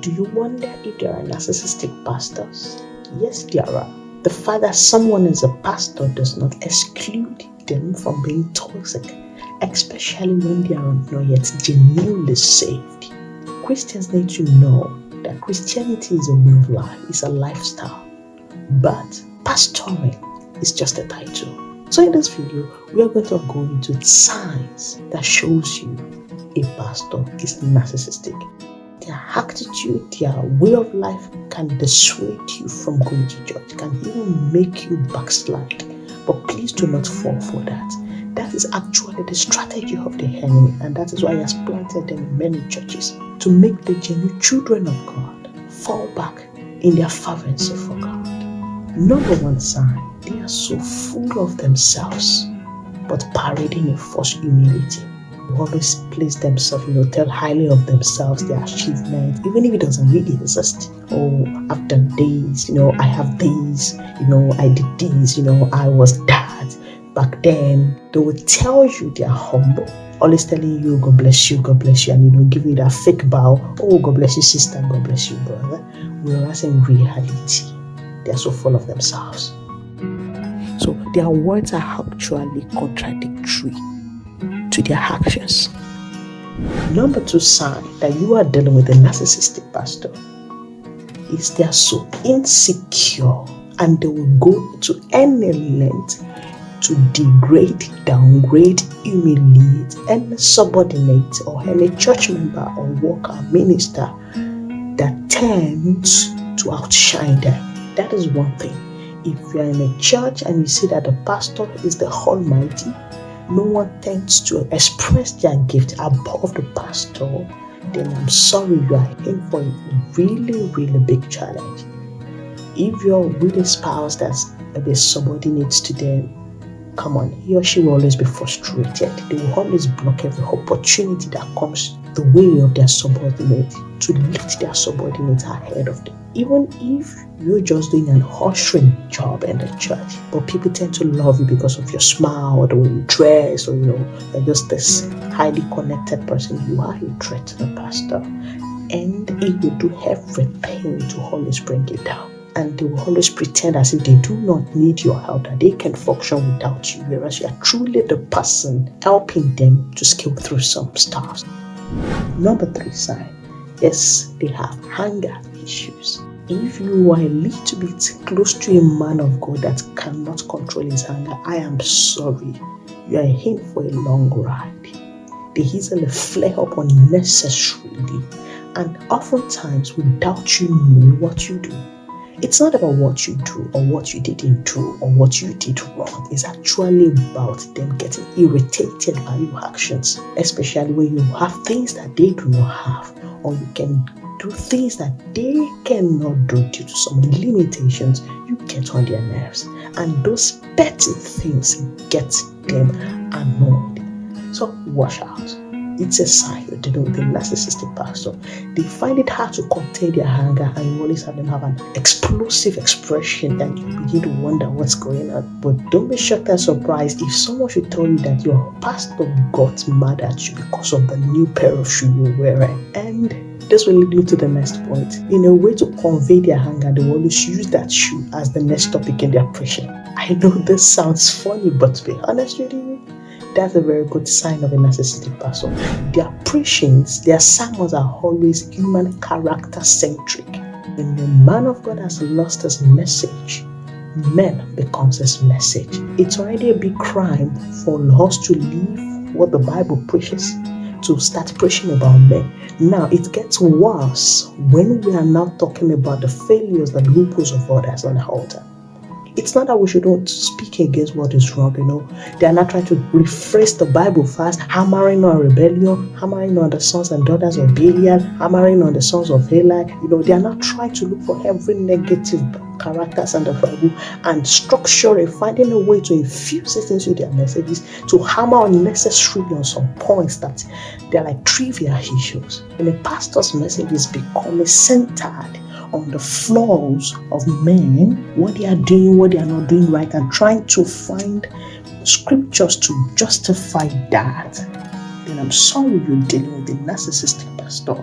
Do you wonder if there are narcissistic pastors? Yes, there are. The fact that someone is a pastor does not exclude them from being toxic, especially when they are not yet genuinely saved. Christians need to know that Christianity is a way of life, it's a lifestyle. But pastoring is just a title. So in this video, we are going to go into signs that shows you a pastor is narcissistic. Their attitude, their way of life can dissuade you from going to church, can even make you backslide. But please do not fall for that. That is actually the strategy of the enemy, and that is why he has planted them in many churches, to make the genuine children of God fall back in their fervency for God. Number one sign, they are so full of themselves, but parading a false humility. They always place themselves, tell highly of themselves, their achievements, even if it doesn't really exist. Oh, I've done this, I have this, I did this, I was that. Back then, they would tell you they are humble, always telling you, God bless you, and giving you that fake bow, oh, God bless you, sister, God bless you, brother. Whereas in reality, they are so full of themselves. So their words are actually contradictory to their actions. Number two sign that you are dealing with a narcissistic pastor is they are so insecure, and they will go to any length to degrade, downgrade, humiliate any subordinate or any church member or worker, minister that tends to outshine them. That is one thing. If you are in a church and you see that the pastor is the Almighty, no one tends to express their gift above the pastor, then I'm sorry, you are in for a really, really big challenge. If you're with a spouse that's maybe subordinate to them, come on, he or she will always be frustrated. They will always block every opportunity that comes the way of their subordinate to lift their subordinate ahead of them. Even if you're just doing an ushering job in the church, but people tend to love you because of your smile or the way you dress, or you're just this highly connected person, you are a threat to the pastor, and it will do everything to always bring you down. And they will always pretend as if they do not need your help, that they can function without you, whereas you are truly the person helping them to scale through some stuff. Number three sign, yes, they have anger issues. If you are a little bit close to a man of God that cannot control his anger, I am sorry, you are in for a long ride. They easily flare up unnecessarily, and oftentimes without you knowing what you do. It's not about what you do or what you didn't do or what you did wrong. It's actually about them getting irritated by your actions, especially when you have things that they do not have, or you can do things that they cannot do due to some limitations. You get on their nerves, and those petty things get them annoyed. So watch out. It's a sign you're dealing with a narcissistic pastor. They find it hard to contain their anger, and you always have them have an explosive expression, and you begin to wonder what's going on. But don't be shocked and surprised if someone should tell you that your pastor got mad at you because of the new pair of shoes you're wearing. And this will lead you to the next point. In a way to convey their anger, they will always use that shoe as the next topic in their preaching. I know this sounds funny, but to be honest with you, that's a very good sign of a narcissistic person. Their preachings, their sermons are always human character centric. When the man of God has lost his message, men becomes his message. It's already a big crime for us to leave what the Bible preaches to start preaching about men. Now it gets worse when we are now talking about the failures, the loopholes of others on the altar. It's not that we shouldn't speak against what is wrong, They are not trying to rephrase the Bible fast, hammering on rebellion, hammering on the sons and daughters of Belial, hammering on the sons of Eli. They are not trying to look for every negative characters in the Bible and structuring, finding a way to infuse it into their messages, to hammer unnecessarily on some points that they're like trivial issues. And the pastor's message is becoming centered on the flaws of men, what they are doing, what they are not doing right, and trying to find scriptures to justify that, then I'm sorry you're dealing with a narcissistic pastor.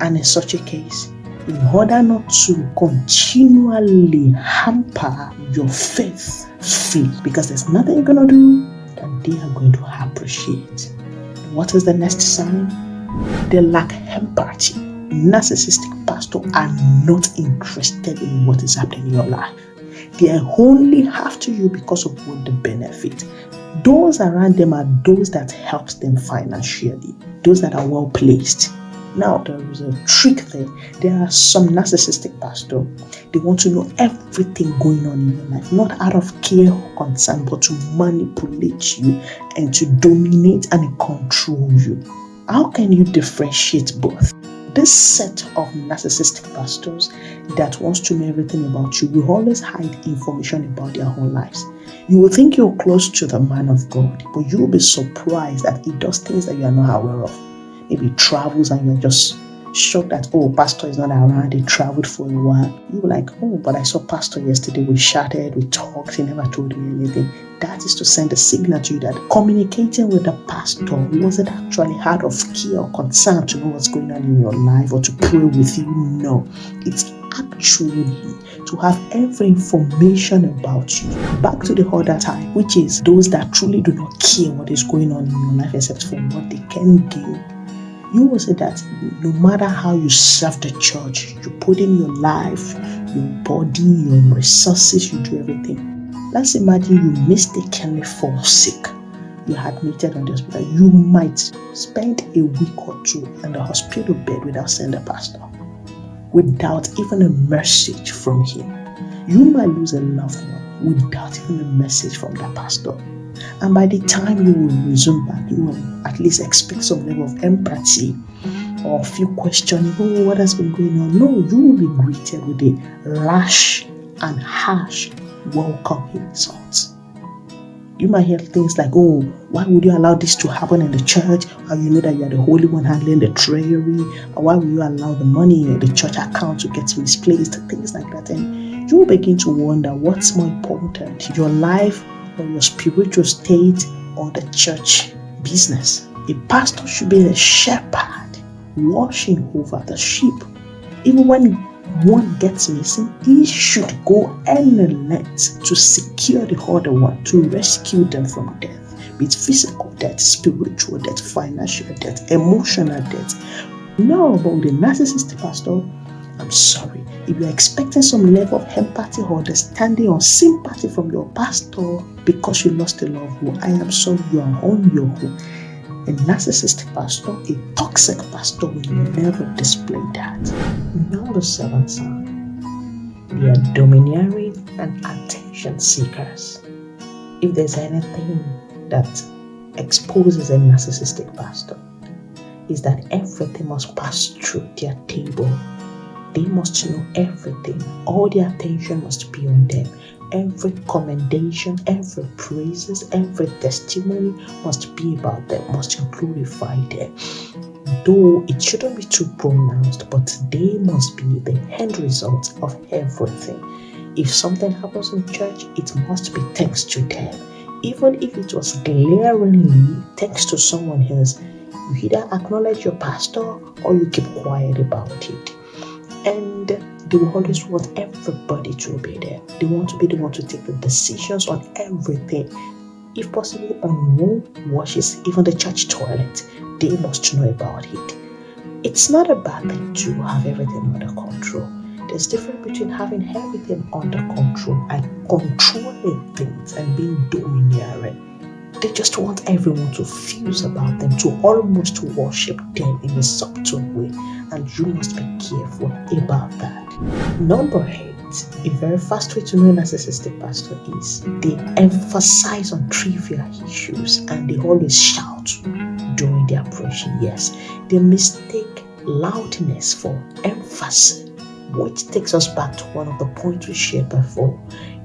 And in such a case, in order not to continually hamper your faith flee, because there's nothing you're going to do that they are going to appreciate. What is the next sign? They lack empathy. Narcissistic pastors are not interested in what is happening in your life. They are only after you because of what they benefit. Those around them are those that helps them financially, those that are well placed. Now, there is a trick there. There are some narcissistic pastors. They want to know everything going on in your life, not out of care or concern, but to manipulate you and to dominate and control you. How can you differentiate both? This set of narcissistic pastors that wants to know everything about you will always hide information about their whole lives. You will think you're close to the man of God, but you will be surprised that he does things that you are not aware of. Maybe he travels and you're just shocked that, oh, pastor is not around, he traveled for a while. You were like, oh, but I saw pastor yesterday, we chatted, we talked, he never told me anything. That is to send a signal to you that communicating with the pastor wasn't actually out of care or concern to know what's going on in your life or to pray with you. No, it's actually to have every information about you. Back to the other type, which is those that truly do not care what is going on in your life except for what they can do. You will say that no matter how you serve the church, you put in your life, your body, your resources, you do everything. Let's imagine you mistakenly fall sick. You are admitted on the hospital. You might spend a week or two in the hospital bed without seeing the pastor, without even a message from him. You might lose a loved one without even a message from the pastor. And by the time you will resume back, you will at least expect some level of empathy or a few questioning, oh, what has been going on? No, you will be greeted with a rash and harsh welcome insults. You might hear things like, oh, why would you allow this to happen in the church? Or you know that you are the holy one handling the treasury? Or why will you allow the money in the church account to get misplaced? Things like that. And you will begin to wonder what's more important, your life or your spiritual state or the church business. A pastor should be a shepherd watching over the sheep. Even when one gets missing, he should go any length to secure the other one, to rescue them from death, be it physical death, spiritual death, financial death, emotional death. No, but with a narcissistic pastor, I'm sorry, if you're expecting some level of empathy or understanding or sympathy from your pastor because you lost a loved one, I am sorry, you are on your own. A narcissistic pastor, a toxic pastor will never display that. Now the seventh sign. They are domineering and attention seekers. If there's anything that exposes a narcissistic pastor, is that everything must pass through their table. They must know everything. All their attention must be on them. Every commendation, every praises, every testimony must be about them, must glorify them. Though it shouldn't be too pronounced, but they must be the end result of everything. If something happens in church, it must be thanks to them. Even if it was glaringly thanks to someone else, you either acknowledge your pastor or you keep quiet about it. And they will always want everybody to obey them. They want to be the one to take the decisions on everything. If possible, on who washes even the church toilet, they must know about it. It's not a bad thing to have everything under control. There's a difference between having everything under control and controlling things and being domineering. They just want everyone to fuse about them, to almost worship them in a subtle way. And you must be careful about that. Number 8, a very fast way to know a narcissistic pastor is they emphasize on trivial issues and they always shout during their preaching. Yes, they mistake loudness for emphasis, which takes us back to one of the points we shared before,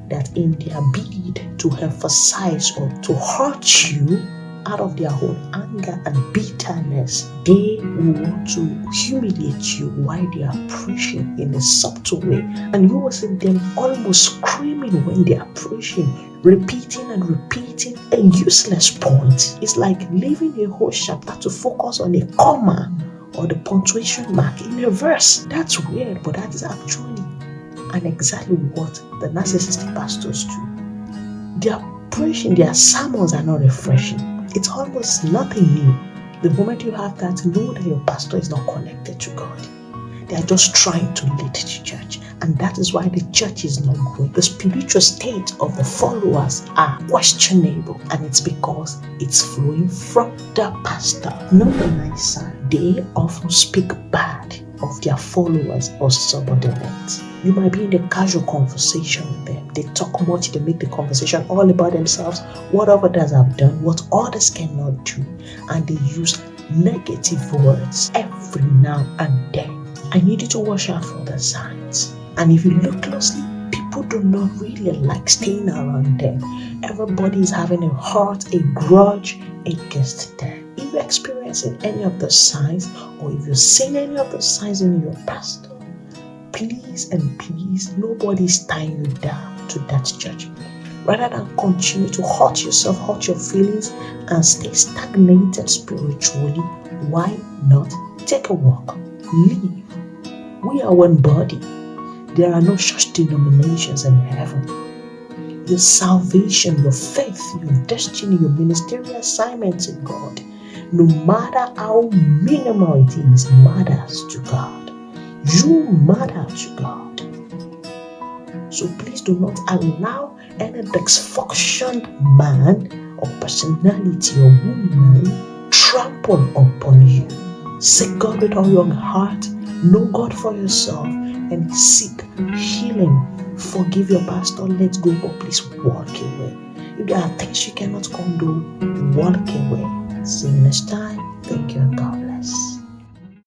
that in their bid to emphasize or to hurt you out of their own anger and bitterness, they want to humiliate you while they are preaching in a subtle way. And you will see them almost screaming when they are preaching, repeating and repeating a useless point. It's like leaving a whole chapter to focus on a comma or the punctuation mark in a verse. That's weird, but that is actually and exactly what the narcissistic pastors do. Their preaching, their sermons are not refreshing. It's almost nothing new. The moment you have that, know that your pastor is not connected to God. They are just trying to lead the church, and that is why the church is not growing. The spiritual state of the followers are questionable, and it's because it's flowing from the pastor, not the nice side. They often speak bad of their followers or subordinates. You might be in a casual conversation with them. They talk much, they make the conversation all about themselves, what others have done, what others cannot do, and they use negative words every now and then. I need you to watch out for the signs. And if you look closely, people do not really like staying around them. Everybody is having a hurt, a grudge against them. If you're experiencing any of the signs, or if you've seen any of the signs in your pastor, please and please, nobody is tying you down to that church. Rather than continue to hurt yourself, hurt your feelings, and stay stagnated spiritually, why not take a walk? Leave. We are one body. There are no such denominations in heaven. Your salvation, your faith, your destiny, your ministerial assignments in God, no matter how minimal it is, matters to God. You matter to God. So please do not allow any dysfunctioned man or personality or woman trample upon you. Seek God with all your heart. Know God for yourself and seek healing. Forgive your pastor. Let go, but please walk away. If there are things you cannot condone, walk away. See you next time. Thank you and God bless.